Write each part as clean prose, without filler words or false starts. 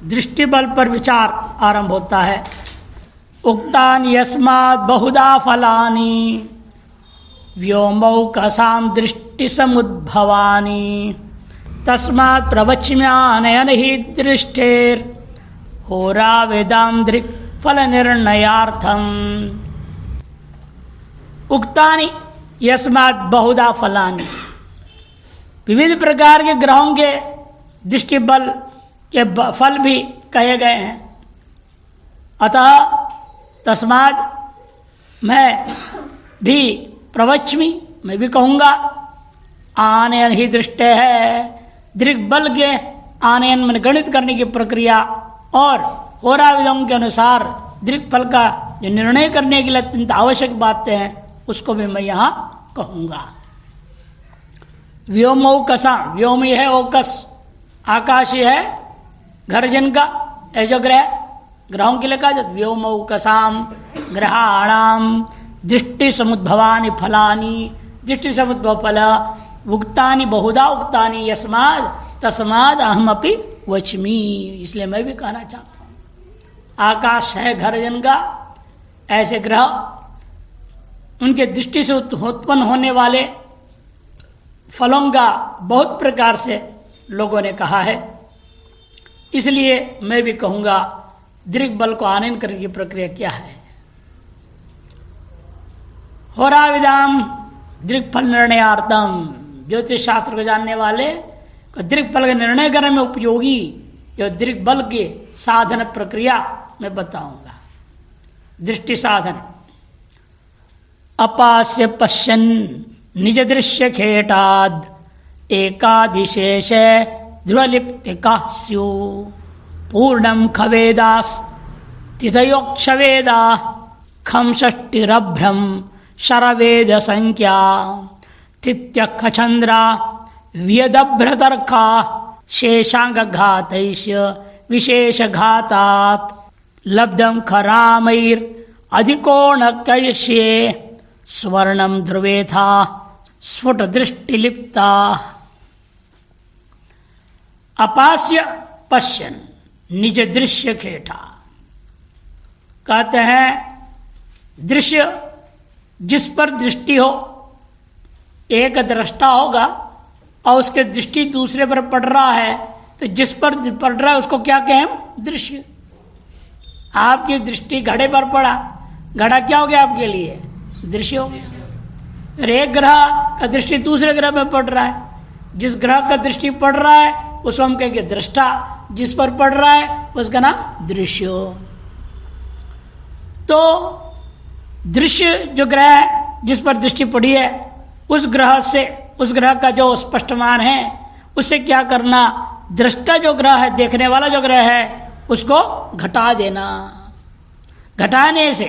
दृष्टि बल पर विचार आरंभ होता है। उक्तानि यस्मात् बहुधा फलानि व्योमौकसां दृष्टि समुद्भवानि तस्मात् प्रवच्म्यानयन हि दृष्टेर् होरा वेदाम दृक् फल निर्णयार्थम। उक्तानि यस्मात् बहुधा फलानि, विविध प्रकार के ग्रहों के दृष्टि बल के फल भी कहे गए हैं। अतः तस्मात् मैं भी प्रवच्मि, मैं भी कहूँगा, आनयन ही दृष्टि है, दृक् बल के आनयन में गणित करने की प्रक्रिया और होराविदों के अनुसार दृक् फल का जो निर्णय करने के लिए अत्यंत आवश्यक बातें हैं उसको भी मैं यहाँ कहूँगा। व्योमौकसा, व्योम ही है ओकस, आकाश ही है घरजन का, जो ग्रहों के लिए कहा जाता व्योमौकसाम ग्रहाणाम दृष्टि समुद्भवानि फलानि, दृष्टि समुद्भव फल उक्तानि बहुधा उक्तानि यस्मात् तस्मात् अहमपि वच्मि, इसलिए मैं भी कहना चाहता हूँ। आकाश है घरजन का, ऐसे ग्रह उनके दृष्टि से उत्पन्न होने वाले फलों का बहुत प्रकार से लोगों ने कहा है, इसलिए मैं भी कहूँगा दृक् बल को आनयन करने की प्रक्रिया क्या है। होराविदाम दृक् फल निर्णयार्थम, ज्योतिष शास्त्र को जानने वाले को दृक् बल का निर्णय करने में उपयोगी जो दृक् बल के साधन प्रक्रिया मैं बताऊंगा। दृष्टि साधन, अपास्य पश्यन् निज दृश्य खेटाद एकादिशेष ध्रुवलिप्तिका स्यु पूर्णम खवेदास तिथयोक्षवेदा खम षष्टिरभ्रम शरवेद संख्या तित्यखचंद्रा व्यदभ्रतर्का शेषांग घातैश्य विशेष घातात लब्धम खरामैर अधिकोण कैश्ये स्वर्णम ध्रुवेथा स्फुट दृष्टिलिप्ता। अपास्य पश्यन निज दृश्य खेटा, कहते हैं दृश्य जिस पर दृष्टि हो, एक दृष्टा होगा और उसके दृष्टि दूसरे पर पड़ रहा है, तो जिस पर पड़ रहा है उसको क्या कहें? दृश्य। आपकी दृष्टि घड़े पर पड़ा, घड़ा क्या हो गया आपके लिए? दृश्य हो गया। एक ग्रह का दृष्टि दूसरे ग्रह में पड़ रहा है, जिस ग्रह का दृष्टि पड़ रहा है उसको हम कहेंगे दृष्टा, जिस पर पड़ रहा है उसका नाम दृश्य। तो दृश्य जो ग्रह है जिस पर दृष्टि पड़ी है उस ग्रह से, उस ग्रह का जो स्पष्टमान है उससे क्या करना? दृष्टा जो ग्रह है, देखने वाला जो ग्रह है उसको घटा देना। घटाने से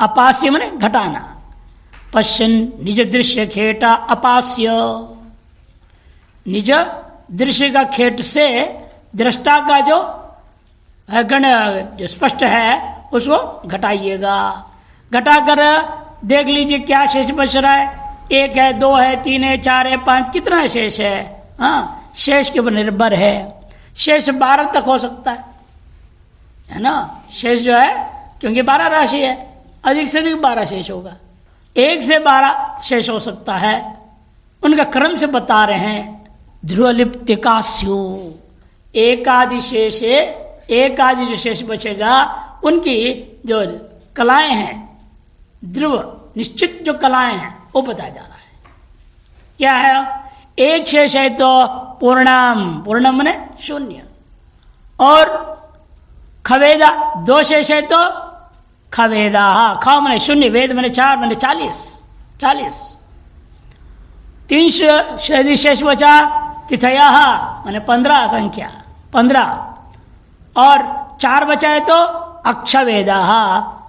अपास्य माने घटाना। पश्यन निज दृश्य खेटा अपास्य, निज दृश्य का खेट से दृष्टा का जो गण जो स्पष्ट है उसको घटाइएगा। घटाकर देख लीजिए क्या शेष बच रहा है। एक है, दो है, तीन है, चार है, पांच, कितना शेष है? हाँ, शेष के ऊपर निर्भर है। शेष 12 तक हो सकता है ना? शेष जो है, क्योंकि 12 राशि है, अधिक से अधिक 12 शेष होगा। 1 से 12 शेष हो सकता है। उनका क्रम से बता रहे हैं। ध्रुवलिप्तिका स्यु, एक आदि शेष है, एक आदि जो शेष बचेगा उनकी जो कलाएं हैं, ध्रुव निश्चित जो कलाएं हैं वो बताया जा रहा है। क्या है? एक शेष है तो पूर्णम, पूर्णम माने शून्य, और खवेदा 2 शेष है तो खवेदा, ख माने शून्य, वेद माने 4 माने 40। 3 शेष बचा तिथया माने 15 संख्या 15, और 4 बचा है तो अक्षवेदा,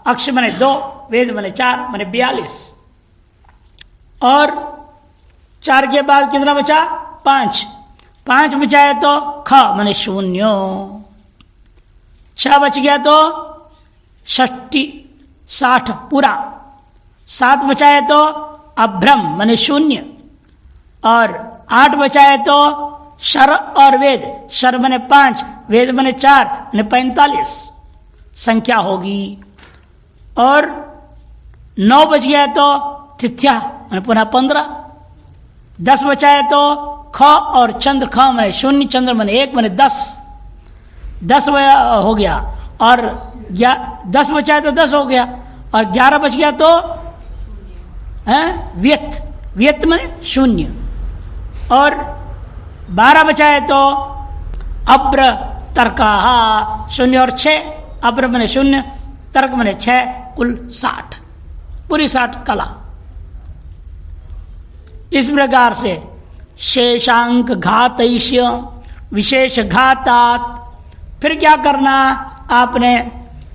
अक्ष माने 2, वेद माने 4 माने 42, और 4 के बाद कितना बचा? 5 बचा है तो ख माने 0, 6 बच गया तो षष्टि 60 पूरा, 7 बचा है तो अभ्रम माने 0, और 8 बचा है तो शर और वेद, शर बने 5, वेद बने 4, यानी 45 संख्या होगी। और 9 बच गया है तो तिथ्या मैंने पुनः 15, 10 बचा है तो ख और चंद्र, ख मैंने 0, चंद्र मैंने 1, मैंने 10 हो गया। और 10 बचा है तो 10 हो गया, और 11 बच गया तो व्यत मैंने 0, और 12 बचा है तो अब्र तर्का 0 और 6, अब्र मैंने 0, तर्क मैंने 6, कुल 60, पूरी 60 कला। इस प्रकार से शेषांक घातैष्य विशेष घातात। फिर क्या करना आपने,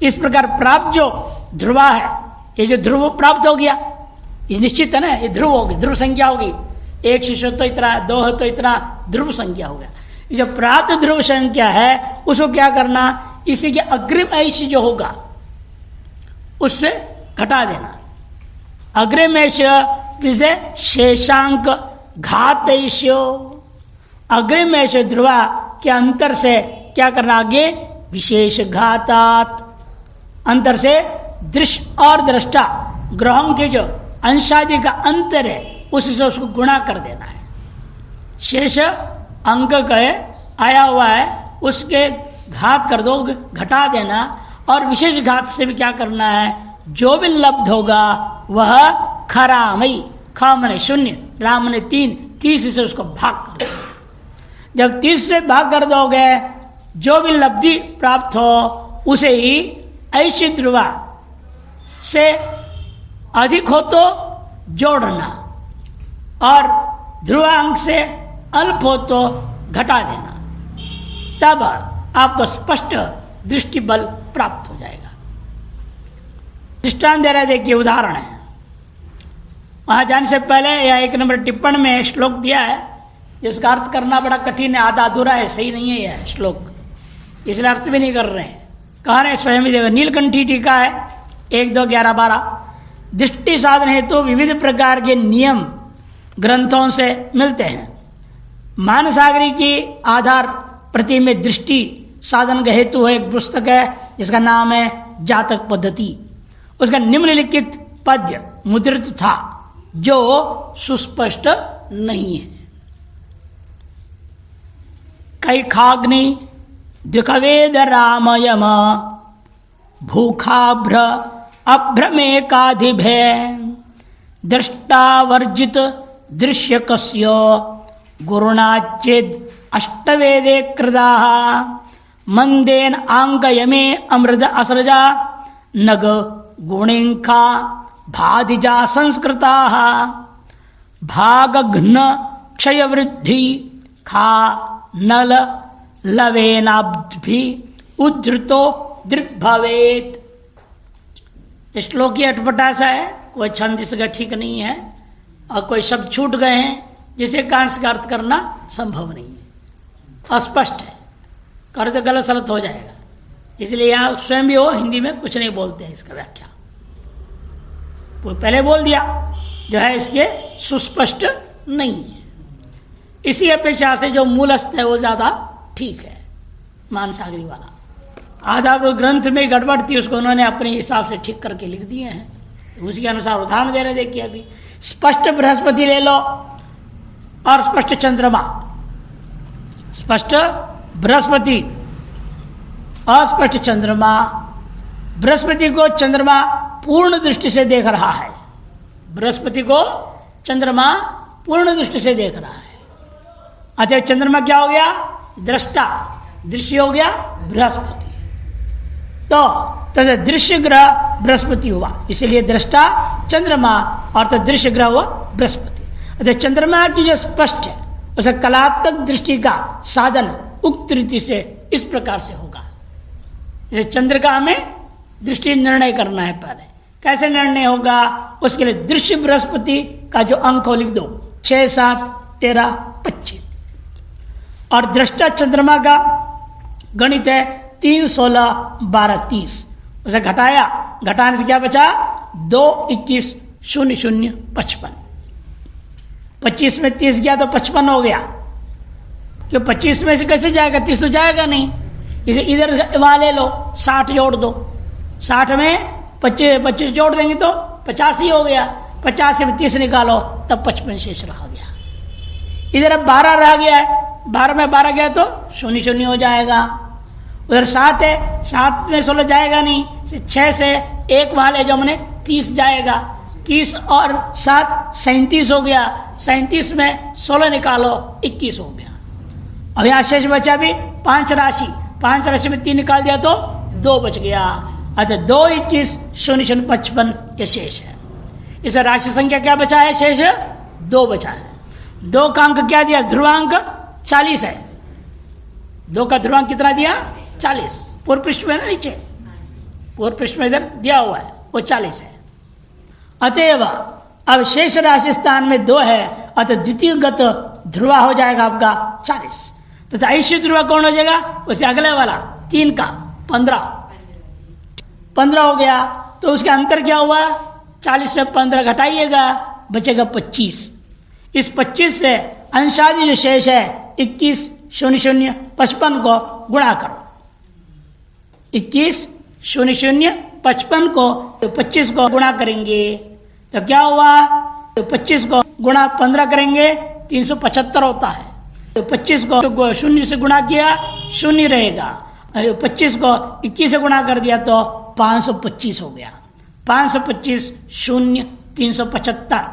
इस प्रकार प्राप्त जो ध्रुवा है, ये जो ध्रुव प्राप्त हो गया, ये निश्चित है ना, ये ध्रुव होगी, ध्रुव संख्या होगी। 1 शिष्य तो इतना, 2 है तो इतना, ध्रुव संख्या हो गया। ये जो प्राप्त ध्रुव संख्या है उसको क्या करना, इसी के अग्रिम ऐश जो होगा उससे घटा देना। अग्रिम ऐश किसे, शेषांक घातैष्यो, अग्रिम ऐश ध्रुवा के अंतर से क्या करना आगे, विशेष घातात, अंतर से दृश्य और दृष्टा ग्रहों के जो अंशादि का अंतर है उससे उसको गुणा कर देना है। शेष अंक का आया हुआ है उसके घात कर दो, घटा देना, और विशेष घात से भी क्या करना है, जो भी लब्ध होगा वह खरामई, ख मने 0, राम ने 3, 30 से उसको भाग कर दो। जब 30 से भाग कर दोगे, जो भी लब्धि प्राप्त हो उसे ही ऐशी ध्रुवा से अधिक हो तो जोड़ना, और ध्रुवांक से अल्प हो तो घटा देना, तब आपको स्पष्ट दृष्टि बल प्राप्त हो जाएगा। दृष्टांत दे रहे, देखिए उदाहरण है। वहां जाने से पहले या 1 नंबर टिप्पण में श्लोक दिया है जिसका अर्थ करना बड़ा कठिन है, आधा अधूरा है, सही नहीं है यह श्लोक, इसलिए अर्थ भी नहीं कर रहे हैं। कह रहे स्वयं ही देखो, नीलकंठी टीका है 1, 2, 11, 12। दृष्टि साधन हेतु विविध प्रकार के नियम ग्रंथों से मिलते हैं। मानसागरी की आधार प्रति में दृष्टि साधन का हेतु है एक पुस्तक है जिसका नाम है जातक पद्धति। उसका निम्नलिखित पद्य मुद्रित था जो सुस्पष्ट नहीं है। कैखाग्नि द्विखवेद रामयम भूखाभ्र अभ्रमेकाधिभे दृष्टावर्जित दृश्य कस्य गुरुणाचेद अष्टवेदे कृदाः मंदेन आंगयमे अमृत असृजा नग गुणेखा भादिजा संस्कृताः भागघ्न क्षयवृद्धि खा नल लवेनाभि उद्धृतो दृग्भवेत। श्लोक की अटपटा सा है, कोई छंद इसका ठीक नहीं है और कोई शब्द छूट गए हैं जिसे कारण से अर्थ करना संभव नहीं है, अस्पष्ट है, कर तो गलत सलत हो जाएगा। इसलिए यहाँ स्वयं भी हो हिंदी में कुछ नहीं बोलते हैं इसका व्याख्या, वो पहले बोल दिया जो है इसके सुस्पष्ट नहीं है। इसी अपेक्षा से जो मूलस्थ है वो ज्यादा ठीक है, मानसागरी वाला। आधा ग्रंथ में गड़बड़ थी उसको उन्होंने अपने हिसाब से ठीक करके लिख दिए हैं, तो उसी के अनुसार उदाहरण दे रहे। देखिए अभी स्पष्ट बृहस्पति ले लो और स्पष्ट चंद्रमा, स्पष्ट बृहस्पति और स्पष्ट चंद्रमा। बृहस्पति को चंद्रमा पूर्ण दृष्टि से देख रहा है, बृहस्पति को चंद्रमा पूर्ण दृष्टि से देख रहा है। अतः चंद्रमा क्या हो गया, दृष्टा, दृश्य हो गया बृहस्पति, तो तथा दृश्य ग्रह बृहस्पति हुआ, इसीलिए दृष्टा चंद्रमा और तो दृश्य ग्रह हुआ बृहस्पति। अतः चंद्रमा की जो स्पष्ट है उसे कलात्मक दृष्टि का साधन उक्त रीति से इस प्रकार से होगा। जैसे चंद्र का हमें दृष्टि निर्णय करना है, पहले कैसे निर्णय होगा, उसके लिए दृश्य बृहस्पति का जो अंक हो लिख दो 6, 7, 13, 25, और दृष्टा चंद्रमा का गणित है 3, 16, 12, 30। उसे घटाया, घटाने से क्या बचा 2, 21, 0, 0, 55। 25 में 30 गया तो 55 हो गया, कि 25 में से कैसे जाएगा, 30 तो जाएगा नहीं। इसे इधर वहाँ ले लो, 60 जोड़ दो, 60 में 25 जोड़ देंगे तो 85 हो गया, 50 में 30 निकालो तब 55 शेष रह गया। इधर अब 12 रह गया है, 12 में 12 गया तो 0 0 हो जाएगा। उधर 7 है, 7 में 16 जाएगा नहीं, 6 से 1 वहाँ ले जाओ मैंने 30 जाएगा, 30 और 7 37 हो गया, 37 में 16 निकालो 21 हो गया। अब यहाँ शेष बचा भी 5 राशि, 5 राशि में 3 निकाल दिया तो 2 बच गया, अतः 2 21 0 0 55 ये शेष है। इस राशि संख्या क्या बचा है, शेष 2 बचा है। 2 का अंक क्या दिया, ध्रुवांक 40 है। 2 का ध्रुवांक कितना दिया, 40। पूर्व पृष्ठ में ना, नीचे पूर्व पृष्ठ में इधर दिया हुआ है, वो 40 है। अतएव अब शेष राशि स्थान में 2 है, अतः द्वितीय गत ध्रुवा हो जाएगा आपका 40, तथा ऐश्य ध्रुवा कौन हो जाएगा, उससे अगले वाला 3 का 15 हो गया। तो उसके अंतर क्या हुआ, 40 में 15 घटाइएगा, बचेगा 25। इस 25 से अंशादि जो शेष है 21 0 0 55 को गुणा करो, 21 0 0 55 को 25 को गुणा करेंगे तो क्या हुआ, तो 25 को गुणा 15 करेंगे 375 होता है। तो 25 को 0 से गुणा किया 0 रहेगा, 25 को 21 से गुणा कर दिया तो 525 हो गया। 525 0 375,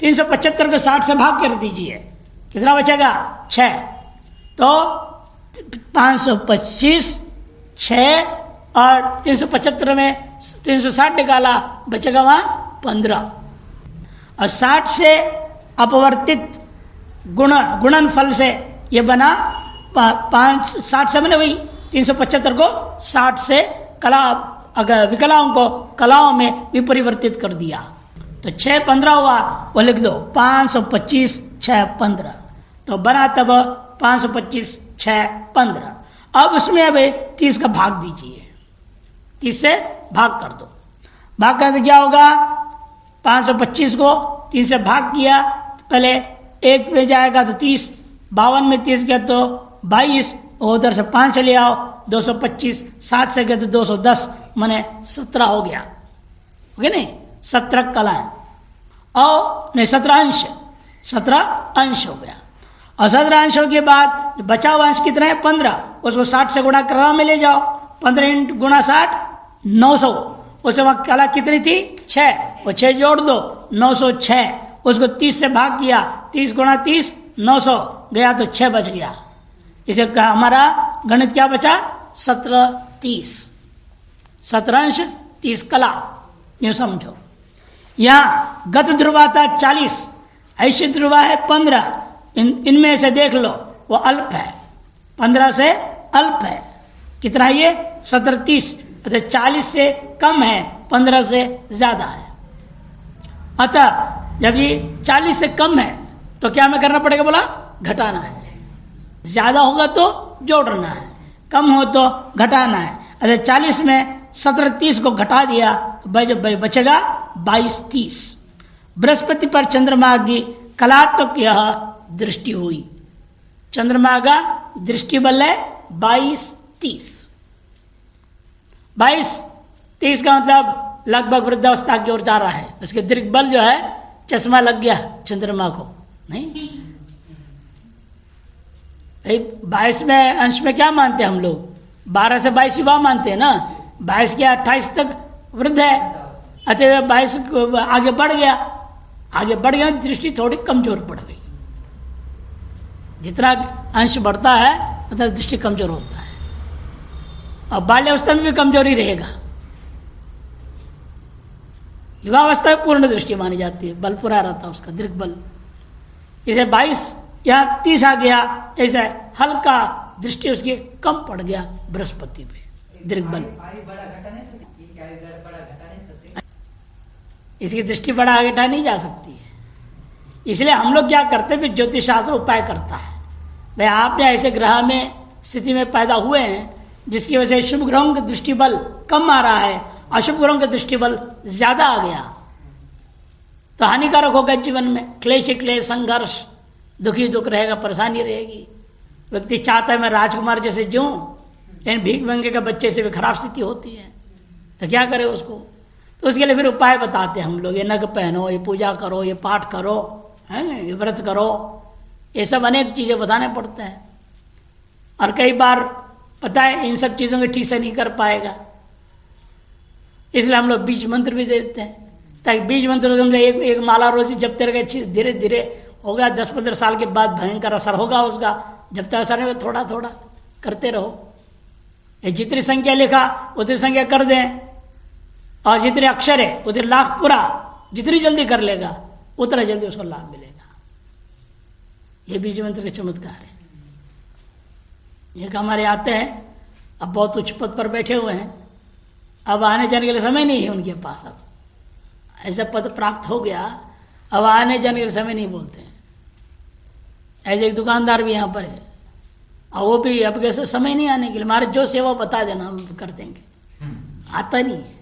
375 को 60 से भाग कर दीजिए, कितना बचेगा 6। तो 525 6 और 375 में 360 निकाला, बचेगा वहाँ 15। और 60 से अपवर्तित गुणन फल से ये बना 60 से मैंने वही 375 को 60 से अगर विकलाओं को कलाओं में विपरिवर्तित कर दिया तो 6 15 हुआ, वो लिख दो 525 6 15, तो बना तब 525 6 15। अब उसमें अब 30 का भाग दीजिए, 30 से भाग कर दो, भाग कर तो क्या होगा, 525 को 3 से भाग किया, पहले 1 में जाएगा तो 30, 52 में 30 गया तो 22, उधर से 5 ले आओ 225, 7 से गए तो 210, माने 17 हो गया, हो गया नहीं, 17 कलाएं और नहीं 17 अंश, 17 अंश हो गया। और 17 अंशों के बाद बचा हुआ अंश कितना है 15, उसको 60 से गुणा कला में ले जाओ, 15 गुणा 60 900, उसे वहाँ कला कितनी थी 6, वो 6 जोड़ दो 906, उसको 30 से भाग किया, 30 गुणा 30 900 गया तो 6 बच गया। इसे कहा हमारा गणित क्या बचा 17 30, 17 अंश 30 कला, ये समझो। यहाँ गत ध्रुवा था 40, ऐसी ध्रुवा है 15, इनमें से देख लो वो अल्प है, 15 से अल्प है, कितना है ये 17 30, अतः 40 से कम है, 15 से ज्यादा है। अतः जब ये 40 से कम है तो क्या हमें करना पड़ेगा, बोला घटाना है, ज्यादा होगा तो जोड़ना है, कम हो तो घटाना है। अतः 40 में 17 30 को घटा दिया तो बचेगा 22 30। बृहस्पति पर चंद्रमा की कलात्मक यह दृष्टि हुई, चंद्रमा का दृष्टि बल है 22 30। 22 30 का मतलब लगभग वृद्धावस्था की ओर जा रहा है, उसके दीर्घ बल जो है चश्मा लग गया चंद्रमा को, नहीं 22 में अंश में क्या मानते हैं हम लोग, 12 से 22 विवाह मानते हैं ना, 22 के 28 तक वृद्ध है, अतः 22 आगे बढ़ गया, दृष्टि थोड़ी कमजोर पड़ गई। जितना अंश बढ़ता है उतना दृष्टि कमजोर होता है, और बाल्यावस्था में भी कमजोरी रहेगा। युवावस्था में पूर्ण दृष्टि मानी जाती है, बल पूरा रहता है उसका, दीर्घ बल। जैसे 22 या 30 आ गया, ऐसे हल्का दृष्टि उसकी कम पड़ गया बृहस्पति पे, दीर्घ बल। इसकी दृष्टि बड़ा आगे घटा नहीं जा सकती है, इसलिए हम लोग क्या करते हैं, ज्योतिष शास्त्र उपाय करता है, भाई आपने ऐसे ग्रह में स्थिति में पैदा हुए हैं जिसकी वजह से शुभ ग्रहों का दृष्टि बल कम आ रहा है, अशुभ ग्रहों का दृष्टि बल ज्यादा आ गया, तो हानिकारक होगा जीवन में, क्लेश क्लेश संघर्ष, दुखी दुख रहेगा, परेशानी रहेगी, व्यक्ति चाहता है मैं राजकुमार जैसे जीऊं, लेकिन भीख मंगे का बच्चे से भी खराब स्थिति होती है, तो क्या करे उसको। तो उसके लिए फिर उपाय बताते हैं हम लोग, ये नग पहनो, ये पूजा करो, ये पाठ करो, है ना, ये व्रत करो, ये सब अनेक चीज़ें बताने पड़ते हैं। और कई बार पता है इन सब चीज़ों को ठीक से नहीं कर पाएगा, इसलिए हम लोग बीज मंत्र भी दे देते हैं, ताकि बीज मंत्र समझे एक माला रोज जपते रहे, धीरे धीरे होगा, 10-15 साल के बाद भयंकर असर होगा उसका। जब तक असर होगा थोड़ा थोड़ा करते रहो। ये जितनी संख्या लिखा उतनी संख्या कर दें, और जितने अक्षर है उतने लाख पूरा, जितनी जल्दी कर लेगा उतना जल्दी उसको लाभ मिलेगा। ये बीज मंत्र का चमत्कार है। एक हमारे आते हैं, अब बहुत उच्च पद पर बैठे हुए हैं, अब आने जाने के लिए समय नहीं है उनके पास, अब ऐसा पद प्राप्त हो गया, अब आने जाने के लिए समय नहीं बोलते हैं। ऐसे एक दुकानदार भी यहाँ पर है, और वो भी अब कैसे समय नहीं आने के लिए, हमारे जो सेवा बता देना हम कर देंगे, आता नहीं है,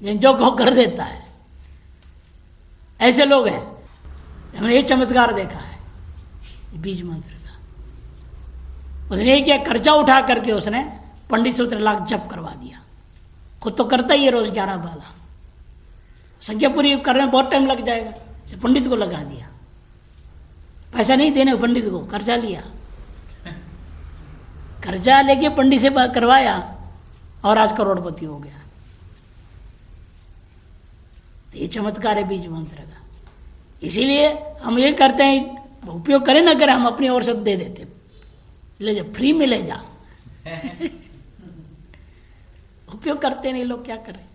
लेकिन जो को कर देता है। ऐसे लोग हैं, हमने ये चमत्कार देखा है बीज मंत्र का। उसने ये किया, कर्जा उठा करके उसने पंडित से उतने लाख जप करवा दिया, खुद तो करता ही है रोज 11 बाला, संख्या पूरी करने में बहुत टाइम लग जाएगा, इसे पंडित को लगा दिया, पैसा नहीं देने पंडित को, कर्जा लिया, कर्जा लेके पंडित से करवाया और आज करोड़पति हो गया। तो ये चमत्कार है बीज मंत्र का। इसीलिए हम ये करते हैं, उपयोग करें ना करें, हम अपनी ओर से दे देते, ले जा, फ्री में ले जा। उपयोग करते नहीं लोग, क्या करें।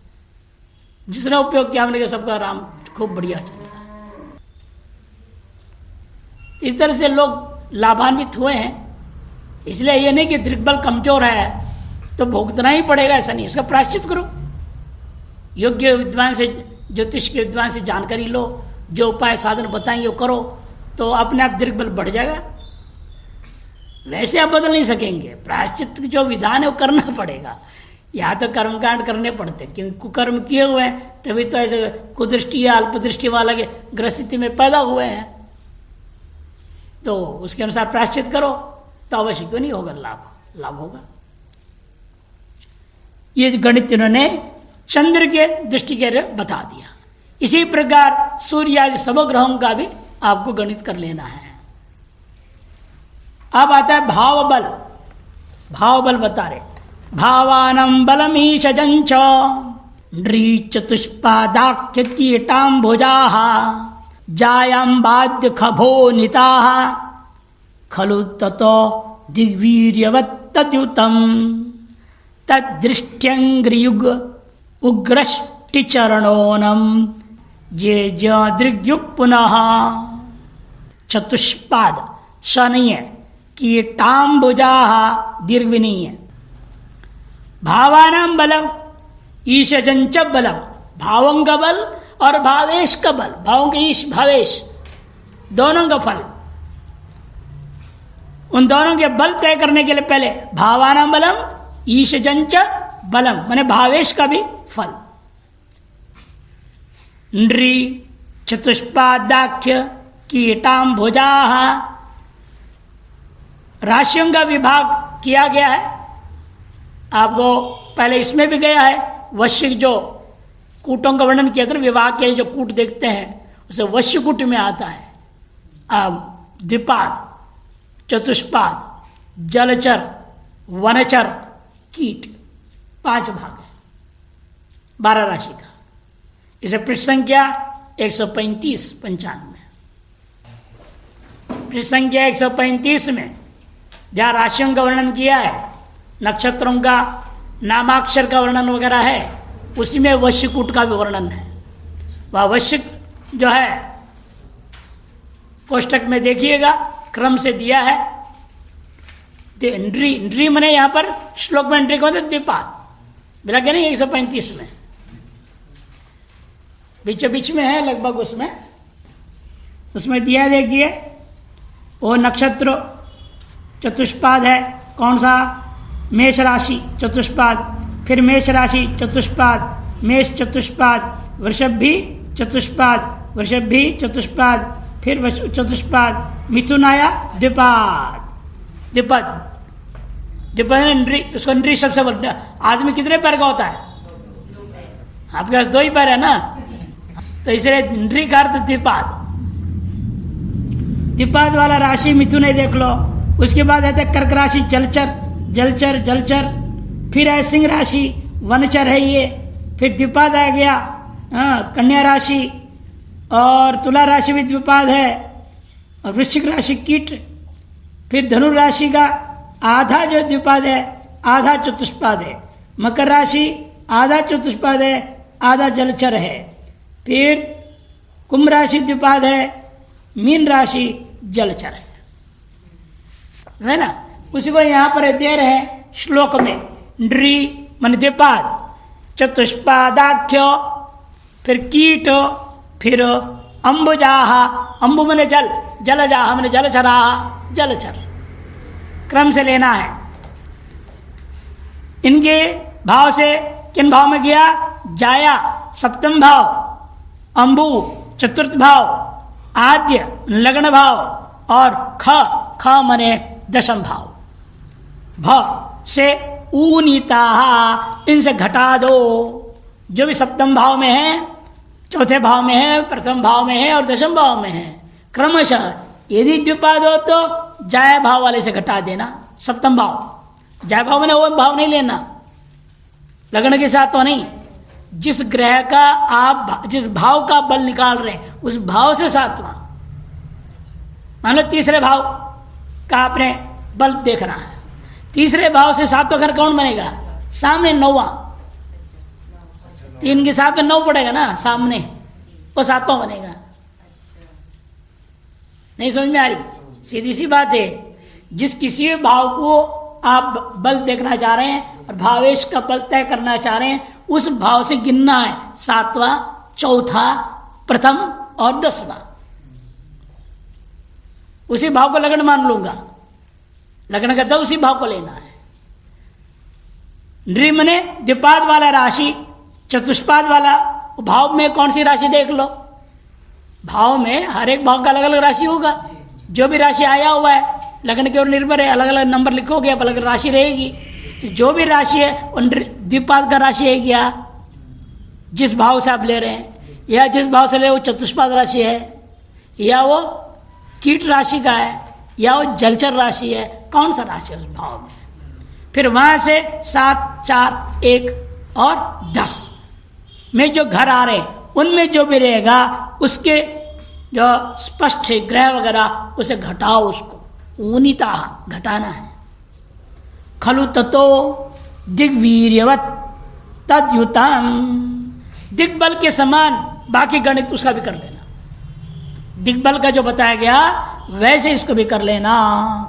जिसने उपयोग किया हमने कहा सबका राम खूब बढ़िया चल रहा है। इस तरह से लोग लाभान्वित हुए हैं। इसलिए ये नहीं कि दृग्बल कमजोर है तो भुगतना ही पड़ेगा, ऐसा नहीं, उसका प्रायश्चित करो। योग्य विद्वान से, ज्योतिष के विद्वान से जानकारी लो, जो उपाय साधन बताएंगे वो करो, तो अपने आप दृग्बल बढ़ जाएगा। वैसे आप बदल नहीं सकेंगे, प्रायश्चित जो विधान है वो करना पड़ेगा। यहाँ तो कर्मकांड करने पड़ते, क्योंकि कुकर्म किए हुए हैं, तभी तो ऐसे कुदृष्टि या अल्पदृष्टि वाला के ग्रस्थिति में पैदा हुए हैं। तो उसके अनुसार प्रायश्चित करो तो अवश्य क्यों नहीं होगा, लाभ होगा। ये गणित इन्होंने चंद्र के दृष्टि के बता दिया। इसी प्रकार सूर्य आदि सब ग्रहों का भी आपको गणित कर लेना है। अब आता है भाव बल। भाव बल बता रहे, भावानं बलमीशजंच नृ चतुष्पादाख्य कीटाम्बुजाः जायाम्बाद्य खभो निताः खलु ततो दिग्वीर्यवत्तद्युतं तद्दृष्ट्यंग्रियुग उग्रष्टिचरणोनं ये दृग्युग पुनः चतुष्पाद शनीय कीटाम्बुजाः दीर्घविनीय भावानां बलम ईशजंच बलम, भावों का बल और भावेश का बल, भावों के ईश भावेश दोनों का फल। उन दोनों के बल तय करने के लिए पहले भावानां बलम ईशजंच बलम माने भावेश का भी फल। नृ चतुष्पादाख्य कीटाम्बुजाः, राशियों का विभाग किया गया है। आपको पहले इसमें भी गया है, वश्य जो कूटों का वर्णन किया था, विभाग के लिए जो कूट देखते हैं उसे वश्य कूट में आता है। द्विपाद, चतुष्पाद, जलचर, वनचर, कीट, 5 भाग है 12 राशि का। इसे पृष्ठ संख्या 135-95, पृष्ठ संख्या 135 में जहाँ राशियों का वर्णन किया है, नक्षत्रों का नामाक्षर का वर्णन वगैरह है, उसी में वश्यकूट का भी वर्णन है। वह वश्य जो है कोष्टक में देखिएगा क्रम से दिया है। नृ मने यहाँ पर श्लोक में नृ को द्विपाद मिला के नहीं, 135 में बीचों बीच में है लगभग, उसमें दिया देखिए। वो नक्षत्र चतुष्पाद है, कौन सा? मेष राशि चतुष्पाद, फिर मेष राशि चतुष्पाद, मेष चतुष्पाद, वृषभ भी चतुष्पाद, वृषभ भी चतुष्पाद, फिर चतुष्पाद, मिथुन आया द्विपाद। द्विपद, द्विपद नृ, उसको नृ सबसे बोलते। आदमी कितने पैर का होता है? आपके पास 2 ही पैर है ना, तो इसलिए नृ का अर्थ द्विपाद। द्विपाद वाला राशि मिथुन है, देख लो। उसके बाद आता है कर्क राशि, जलचर जलचर जलचर। फिर है सिंह राशि, वनचर है ये। फिर द्विपाद आ गया कन्या राशि, और तुला राशि भी द्विपाद है, और वृश्चिक राशि कीट। फिर धनु राशि का आधा जो द्विपाद है, आधा चतुष्पाद है। मकर राशि आधा चतुष्पाद है, आधा जलचर है। फिर कुंभ राशि द्विपाद है, मीन राशि जलचर है ना। उसी को यहां पर दे रहे हैं श्लोक में, नृ मन द्विपाद, चतुष्पादाख्यो, फिर कीट, फिर अंबुजाहा, अंबु मने जल, जलजाहा मने जलचराहा, जलचर। क्रम से लेना है। इनके भाव से किन भाव में गया? जाया सप्तम भाव, अंबु चतुर्थ भाव, आद्य लग्न भाव, और ख मने दशम भाव। भ से ऊनीता, इनसे घटा दो। जो भी सप्तम भाव में है, चौथे भाव में है, प्रथम भाव में है और दशम भाव में है, क्रमशः यदि द्विपाद हो तो जाय भाव वाले से घटा देना। सप्तम भाव, जाय भाव में वो भाव नहीं लेना, लगन के साथ तो नहीं। जिस ग्रह का आप जिस भाव का बल निकाल रहे हैं उस भाव से सातवां। मान लो तीसरे भाव का आपने बल देखना है, तीसरे भाव से सातवां घर कौन बनेगा? सामने 9वां। 3 के साथ में 9 पड़ेगा ना सामने, वो 7वां बनेगा। नहीं समझ में आ रही? सीधी सी बात है। जिस किसी भी भाव को आप बल देखना चाह रहे हैं और भावेश का बल तय करना चाह रहे हैं, उस भाव से गिनना है 7वां, चौथा, प्रथम और 10वां। उसी भाव को लगन मान लूंगा, लगन का तो उसी भाव को लेना है। नृ मने द्विपाद वाला राशि, चतुष्पाद वाला भाव में कौन सी राशि देख लो। भाव में हर एक भाव का अलग अलग राशि होगा। जो भी राशि आया हुआ है लगन के ओर निर्भर है, अलग अलग नंबर लिखोगे अब अलग राशि रहेगी। तो जो भी राशि है वो द्विपाद का राशि है क्या, जिस भाव से आप ले रहे हैं, या जिस भाव से ले वो चतुष्पाद राशि है, या वो कीट राशि का है, या वो जलचर राशि है, कौन सा राशि है उस भाव में। फिर वहां से 7, 4, 1 और 10 में जो घर आ रहे उनमें जो भी रहेगा उसके जो स्पष्ट है ग्रह वगैरह उसे घटाओ, उसको ऊनिता घटाना है। खलु ततो दिग्वीर्यवत तद्युतम, दिग्बल के समान बाकी गणित उसका भी कर लेना। दिग्बल का जो बताया गया वैसे इसको भी कर लेना,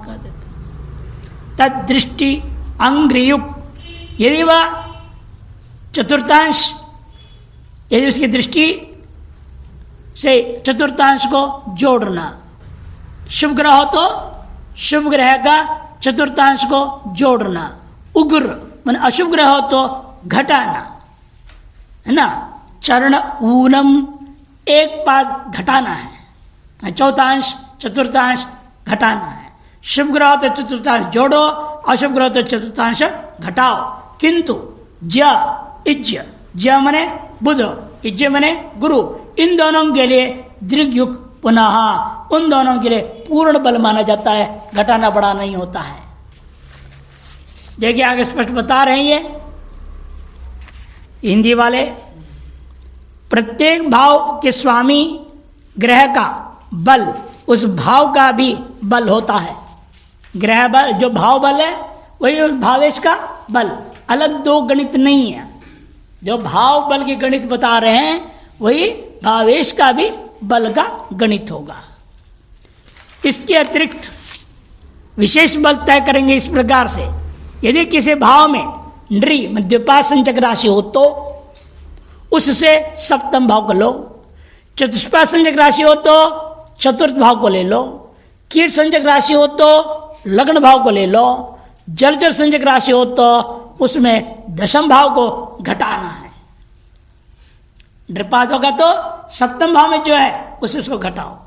कह देते। तद दृष्टि अंग्रियुक्त, यदि वह चतुर्थांश, यदि उसकी दृष्टि से चतुर्थांश को जोड़ना, शुभ ग्रह हो तो शुभ ग्रह का चतुर्थांश को जोड़ना, उग्र मान अशुभ ग्रह हो तो घटाना, है ना। चरण ऊनम, एक पाद घटाना है, चौथांश चतुर्थांश घटाना है। शुभ ग्रह हो तो चतुर्थांश जोड़ो, अशुभ ग्रह हो तो चतुर्थांश घटाओ। किंतु ज्य इज्य, ज्य मने बुध, इज्य मने गुरु, इन दोनों के लिए दृग्युक्त पुनः, उन दोनों के लिए पूर्ण बल माना जाता है, घटाना बड़ा नहीं होता है। देखिए आगे स्पष्ट बता रहे हैं ये हिंदी वाले। प्रत्येक भाव के स्वामी ग्रह का बल उस भाव का भी बल होता है। ग्रह बल जो भाव बल है वही उस भावेश का बल, अलग दो गणित नहीं है। जो भाव बल की गणित बता रहे हैं वही भावेश का भी बल का गणित होगा। इसके अतिरिक्त विशेष बल तय करेंगे इस प्रकार से। यदि किसी भाव में नृ द्विपाद संचक राशि हो तो उससे सप्तम भाव को लो, चतुष्पाद संचक राशि हो तो चतुर्थ भाव को ले लो, कीट संचक राशि हो तो लग्न भाव को ले लो, जलचर संचक राशि हो तो उसमें दशम भाव को घटाना है। नृपाद होगा तो सप्तम भाव में जो है उसे उसको घटाओ,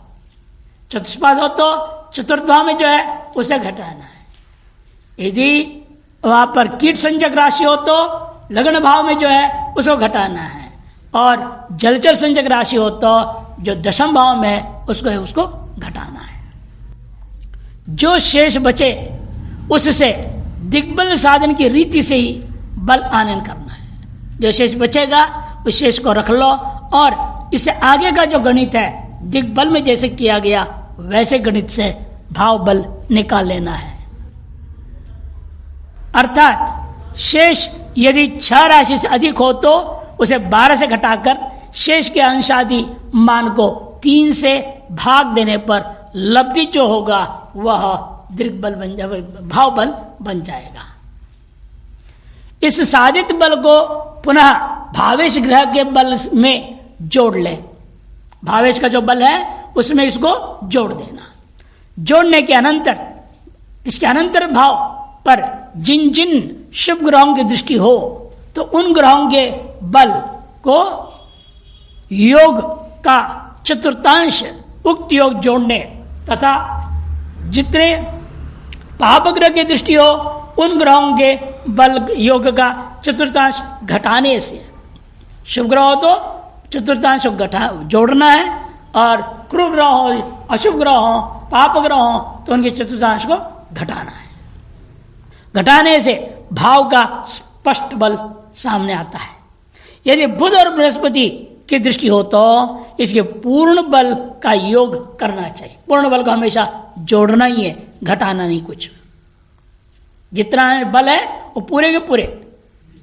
चतुष्पाद हो तो चतुर्थ भाव में जो है उसे घटाना है। यदि वहां पर कीट संजक राशि हो तो लग्न भाव में जो है उसको घटाना है, और जलचर संजक राशि हो तो जो दशम भाव में है उसको घटाना है। जो शेष बचे उससे दिग्बल साधन की रीति से ही बल आनयन करना है। जो शेष बचेगा उस शेष को रख लो, और इससे आगे का जो गणित है दिग्बल में जैसे किया गया वैसे गणित से भाव बल निकाल लेना है। अर्थात शेष यदि 6 राशि से अधिक हो तो उसे 12 से घटाकर शेष के अंशादि मान को 3 से भाग देने पर लब्धि जो होगा वह दिग्बल बन जाए, भाव बल बन जाएगा। इस साधित बल को पुनः भावेश ग्रह के बल में जोड़ ले। भावेश का जो बल है उसमें इसको जोड़ देना। जोड़ने के अनंतर इसके अनंतर भाव पर जिन जिन शुभ ग्रहों की दृष्टि हो तो उन ग्रहों के बल को योग का चतुर्थांश उक्त योग जोड़ने तथा जितने पाप ग्रह की दृष्टि हो उन ग्रहों के बल योग का चतुर्थांश घटाने से, शुभ ग्रह हो तो चतुर्थांश जोड़ना है, और क्रूर ग्रह हो, अशुभ ग्रह हो, पाप ग्रह हो तो उनके चतुर्थांश को घटाना है। घटाने से भाव का स्पष्ट बल सामने आता है। यदि बुध और बृहस्पति की दृष्टि हो तो इसके पूर्ण बल का योग करना चाहिए। पूर्ण बल को हमेशा जोड़ना ही है, घटाना नहीं कुछ। जितना बल है वो पूरे के पूरे,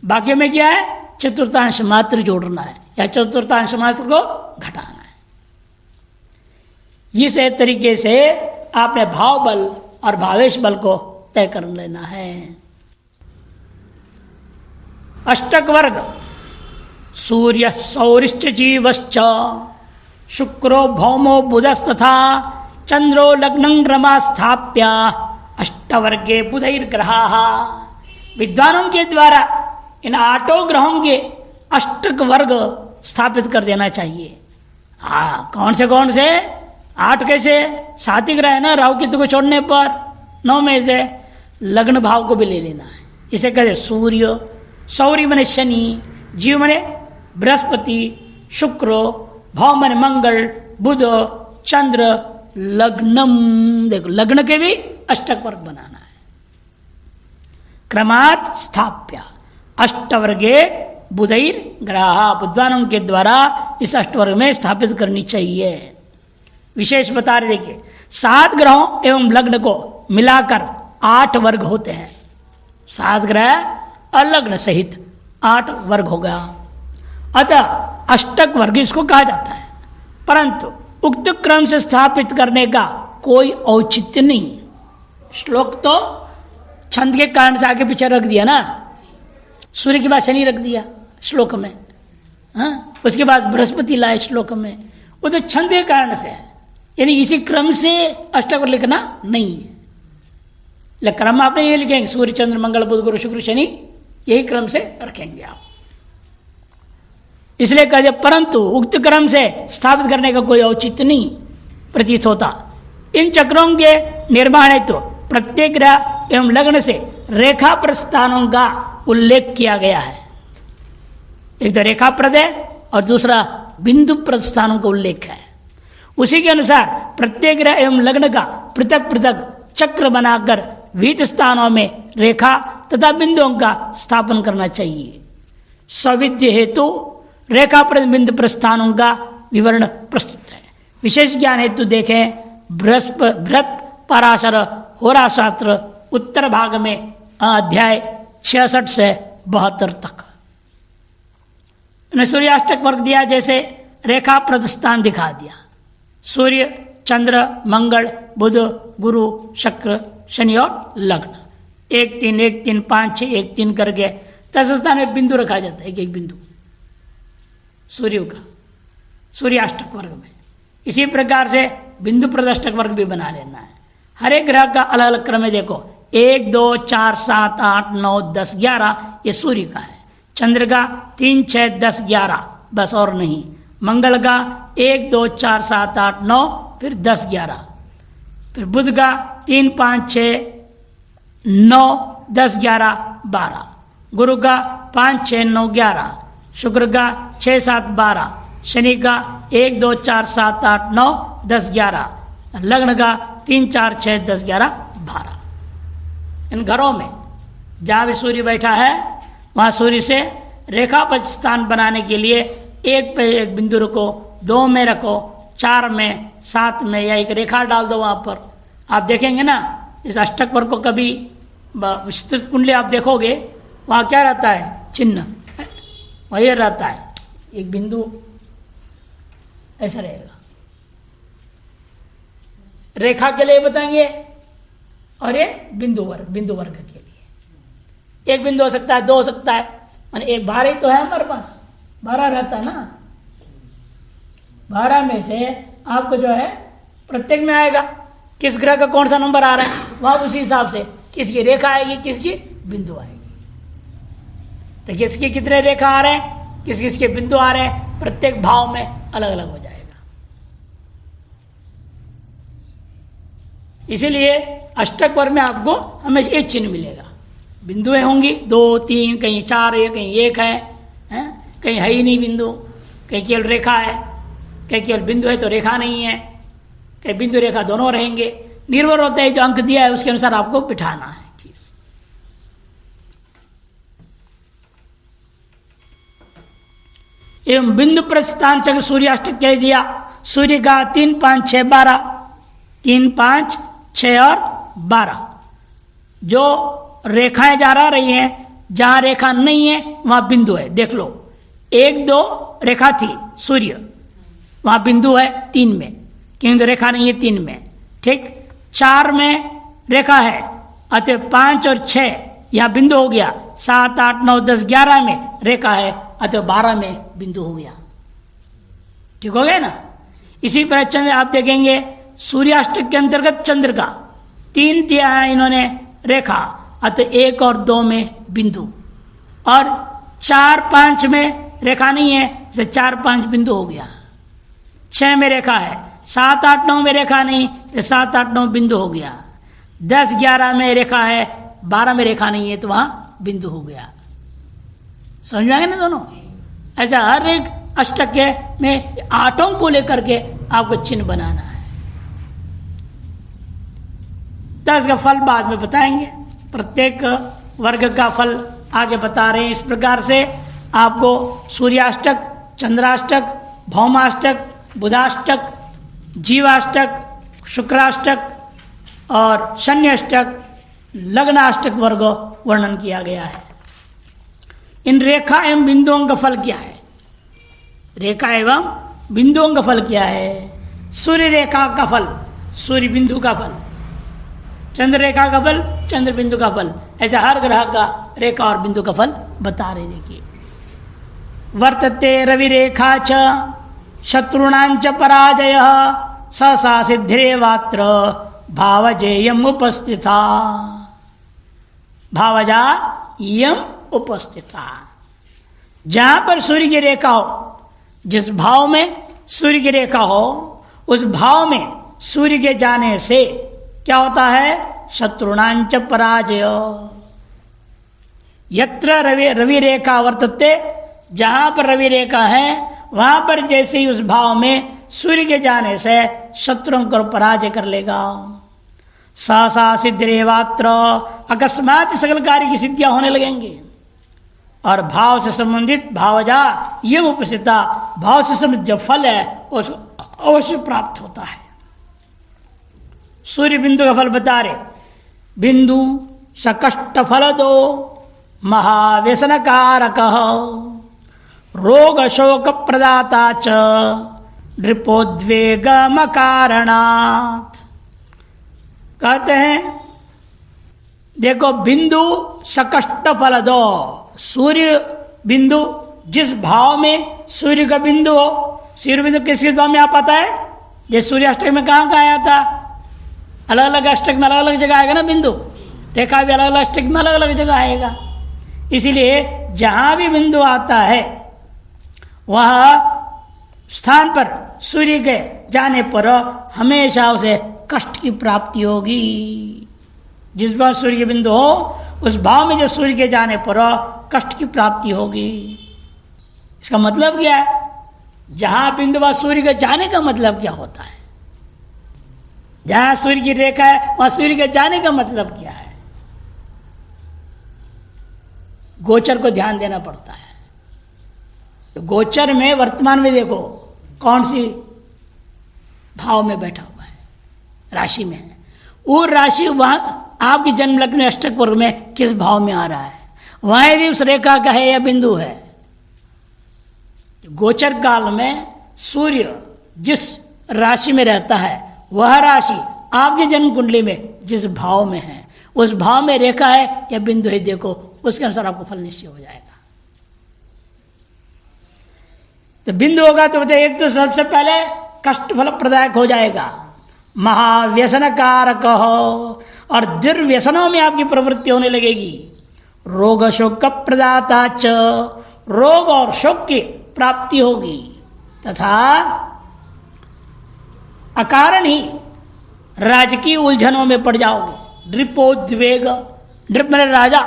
बाकी में क्या है चतुर्थांश मात्र जोड़ना है या चतुर्थांश मात्र को घटाना है। इस तरीके से आपने भाव बल और भावेश बल को तय कर लेना है। अष्टक वर्ग सूर्य सौरिश्च जीवश्च शुक्रो भौमो बुधस्तथा चंद्रो लग्नं रमा स्थाप्य अष्टवर्गे बुधैर्ग्रहाः। विद्वानों के द्वारा इन 8 ग्रहों के अष्टक वर्ग स्थापित कर देना चाहिए। कौन से 8 कैसे? 7 ही ग्रह है ना, राहु केतु को छोड़ने पर 9 में से लग्न भाव को भी ले लेना है। इसे कहते सूर्य, सौरी मने शनि, जीव मने बृहस्पति, शुक्र, भौ मने मंगल, बुध, चंद्र, लग्नम। देखो लग्न के भी अष्टक वर्ग बनाना है। क्रमात् स्थाप्य अष्टवर्गे बुधैर ग्रह। विद्वानों के द्वारा इस अष्टवर्ग में स्थापित करनी चाहिए। विशेष बता रहे देखिए 7 ग्रहों एवं लग्न को मिलाकर 8 वर्ग होते हैं। 7 ग्रह और लग्न सहित 8 वर्ग हो गया, अतः अष्टक वर्ग इसको कहा जाता है। परंतु उक्त क्रम से स्थापित करने का कोई औचित्य नहीं। श्लोक तो छंद के कारण से आगे पीछे रख दिया ना, सूर्य के बाद शनि रख दिया श्लोक में, हाँ? उसके बाद बृहस्पति लाए श्लोक में, वो तो छंद के कारण से है, यानी इसी क्रम से अष्टक लिखना नहीं है। क्रम आपने ये लिखेंगे सूर्य चंद्र मंगल बुध गुरु शुक्र शनि, यही क्रम से रखेंगे आप। इसलिए कहते परंतु उक्त क्रम से स्थापित करने का कोई औचित्य नहीं प्रतीत होता। इन चक्रों के निर्माण हेतु प्रत्येक ग्रह एवं लग्न से रेखा प्रस्थानों का उल्लेख किया गया है। एक तो रेखा प्रद है और दूसरा बिंदु प्रस्थानों का उल्लेख है। उसी के अनुसार प्रत्येक ग्रह एवं लग्न का पृथक पृथक चक्र बनाकर विहित स्थानों में रेखा तथा बिंदुओं का स्थापन करना चाहिए। सविद्य हेतु रेखा बिंदु प्रस्थानों का विवरण प्रस्तुत है। विशेष ज्ञान हेतु देखें बृहत पराशर होरा शास्त्र उत्तर भाग में अध्याय 66 से 72 तक। सूर्याष्टक वर्ग दिया, जैसे रेखा प्रस्थान दिखा दिया। सूर्य चंद्र मंगल बुध गुरु शुक्र शनि और लग्न 1 3 1 3 5 6 1 3 करके 10 स्थान में बिंदु रखा जाता है, एक एक बिंदु सूर्य का सूर्याष्टक वर्ग में। इसी प्रकार से बिंदु प्रदष्टक वर्ग भी बना लेना है। हर एक ग्रह का अलग अलग क्रम में देखो 1 2 4 7 8 9 10 11 ये सूर्य का है। चंद्र का 3 6 10 11 बस और नहीं। मंगल का 1 2 4 7 8 9 फिर 10 11। फिर बुध का 3 5 6 9, 10, 11, 12। गुरु का 5, 6, 9, 11। शुक्र का 6, 7, 12। शनि का 1, 2, 4, 7, 8, 9, 10, 11। लग्न का 3, 4, 6, 10, 11, 12। इन घरों में जहाँ भी सूर्य बैठा है वहाँ सूर्य से रेखापच स्थान बनाने के लिए एक पे एक बिंदु रखो, 2 में रखो, 4 में, 7 में, या एक रेखा डाल दो वहाँ पर। आप देखेंगे ना इस अष्टक वर्ग को कभी विस्तृत कुंडली आप देखोगे वहाँ क्या रहता है, चिन्ह वही रहता है, एक बिंदु ऐसा रहेगा। रेखा के लिए बताएंगे और ये बिंदु वर्ग के लिए। एक बिंदु हो सकता है, 2 हो सकता है, माने एक 12 ही तो है हमारे पास, 12 रहता है ना। 12 में से आपको जो है प्रत्येक में आएगा किस ग्रह का कौन सा नंबर आ रहा है, वहां उसी हिसाब से किसकी रेखा आएगी, किसकी बिंदु आएगी। तो किसके कितने रेखा आ रहे हैं, किस किसके बिंदु आ रहे हैं, प्रत्येक भाव में अलग अलग हो जाएगा। इसीलिए अष्टक वर्ग में आपको हमेशा एक चिन्ह मिलेगा। बिंदुएं होंगी 2, 3, कहीं 4 है, कहीं 1 है, कहीं है ही नहीं बिंदु, कहीं केवल रेखा है, कहीं केवल बिंदु है तो रेखा नहीं है, कहीं बिंदु रेखा दोनों रहेंगे। निर्भर होता है जो अंक दिया है उसके अनुसार आपको बिठाना है चीज। एवं बिंदु प्रस्थान चक्र सूर्याष्टक के लिए दिया। सूर्य का 3, 5, 6, 12, 3, 5, 6 और 12 जो रेखाएं जा रही हैं, जहां रेखा नहीं है वहां बिंदु है। देख लो 1, 2 रेखा थी सूर्य, वहां बिंदु है 3 में, क्योंकि रेखा नहीं है 3 में। ठीक, 4 में रेखा है, अतः 5 और 6 यहां बिंदु हो गया। 7, 8, 9, 10, 11 में रेखा है, अतः 12 में बिंदु हो गया। ठीक हो गया ना। इसी प्रकार चंद्र आप देखेंगे सूर्याष्टक के अंतर्गत चंद्र का 3 दिया है इन्होंने रेखा, अतः 1 और 2 में बिंदु, और 4, 5 में रेखा नहीं है, इसे 4, 5 बिंदु हो गया। 6 में रेखा है, 7, 8, 9 में रेखा नहीं, इसे 7, 8, 9 बिंदु हो गया। 10, 11 में रेखा है, 12 में रेखा नहीं है तो वहां बिंदु हो गया। समझ में आएगा ना दोनों। ऐसा हर एक अष्टक के में 8 को लेकर के आपको चिन्ह बनाना है। 10 का फल बाद में बताएंगे, प्रत्येक वर्ग का फल आगे बता रहे हैं। इस प्रकार से आपको सूर्याष्टक, चंद्राष्टक, भौमाष्टक, बुधाष्टक, जीवाष्टक, शुक्राष्टक और शन्याष्टक, लग्नाष्टक वर्ग वर्णन किया गया है। इन रेखा एवं बिंदुओं का फल क्या है? रेखा एवं बिंदुओं का फल क्या है? सूर्य रेखा का फल, सूर्य बिंदु का फल, चंद्र रेखा का फल, चंद्र बिंदु का फल, ऐसा हर ग्रह का रेखा और बिंदु का फल बता रहे। देखिए, वर्तते रवि रेखा च शत्रुणांच पराजय सा सिद्धिरेवात्र भावजेयम उपस्थिता। भावजा यम उपस्थिता। जहां पर सूर्य की रेखा हो, जिस भाव में सूर्य की रेखा हो, उस भाव में सूर्य के जाने से क्या होता है? शत्रुणांच पराजय। यत्र रवि रेखा वर्तते, जहां पर रवि रेखा है वहां पर जैसे ही उस भाव में सूर्य के जाने से शत्रुओं को पराजय कर लेगा। सहसा सिद्धिरेवात्र, अकस्मात सकल कार्य की सिद्धियां होने लगेंगे। और भाव से संबंधित भावजा यम उपस्थिता, भाव से संबंधित जो फल है उसको अवश्य प्राप्त होता है। सूर्य बिंदु का फल बता रहे। बिंदु सकष्ट फल दो महाव्यसन कारक, रोग शोक प्रदाता च नृपोद्वेगम कारणात्। कहते हैं देखो, बिंदु सकष्ट फल दो, सूर्य बिंदु जिस भाव में सूर्य का बिंदु हो, सूर्य बिंदु किस भाव में आ पाता है? जैसे सूर्याष्टक में कहाँ कहाँ आया था? अलग अलग अष्टक में अलग अलग जगह आएगा ना बिंदु, रेखा भी अलग अलग अष्टक में अलग अलग जगह आएगा। इसीलिए जहां भी बिंदु आता है वह स्थान पर सूर्य के जाने पर हमेशा उसे कष्ट की प्राप्ति होगी। जिस भाव सूर्य के बिंदु हो उस भाव में जो सूर्य के जाने पर कष्ट की प्राप्ति होगी। इसका मतलब क्या है? जहां बिंदु वहां सूर्य के जाने का मतलब क्या होता है? जहां सूर्य की रेखा है वहां सूर्य के जाने का मतलब क्या है? गोचर को ध्यान देना पड़ता है। तो गोचर में वर्तमान में देखो कौन सी भाव में बैठा हुआ है, राशि में है। वो राशि वहां आपकी जन्म लग्न अष्टक वर्ग में किस भाव में आ रहा है, वहां यदि उस रेखा का है या बिंदु है। गोचर काल में सूर्य जिस राशि में रहता है वह राशि आपकी जन्म कुंडली में जिस भाव में है, उस भाव में रेखा है या बिंदु है, देखो उसके अनुसार आपको फल निश्चय हो जाएगा। तो बिंदु होगा तो बताइए, एक तो सबसे पहले कष्ट फल प्रदायक हो जाएगा, महाव्यसन कारक हो, और दुर्व्यसनों में आपकी प्रवृत्ति होने लगेगी। रोग शोक प्रदाता च, रोग और शोक की प्राप्ति होगी, तथा अकारण ही राजकीय उलझनों में पड़ जाओगे। ड्रिपोद्वेग, ड्रिप मेरे राजा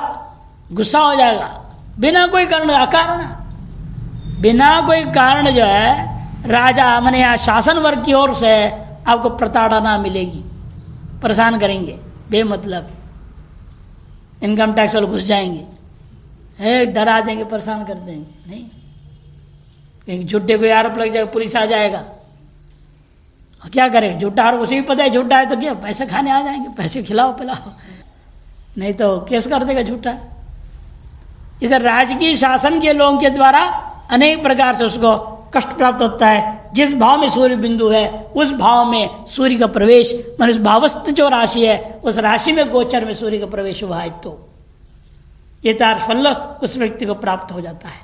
गुस्सा हो जाएगा बिना कोई कारण, अकारण बिना कोई कारण जो है राजा माने या शासन वर्ग की ओर से आपको प्रताड़ना मिलेगी, परेशान करेंगे बेमतलब। इनकम टैक्स वाले घुस जाएंगे, डरा देंगे, परेशान कर देंगे। नहीं, एक झूठे कोई आरोप लग जाएगा, पुलिस आ जाएगा, क्या करें? झूठा आरोप उसे भी पता है झूठा है, तो क्या पैसे खाने आ जाएंगे, पैसे खिलाओ पिलाओ, नहीं तो केस कर देगा झूठा। इसे राजकीय शासन के लोगों के द्वारा अनेक प्रकार से उसको कष्ट प्राप्त होता है। जिस भाव में सूर्य बिंदु है उस भाव में सूर्य का प्रवेश, मान उस भावस्थ जो राशि है उस राशि में गोचर में सूर्य का प्रवेश हुआ है, तो ये तार फल उस व्यक्ति को प्राप्त हो जाता है।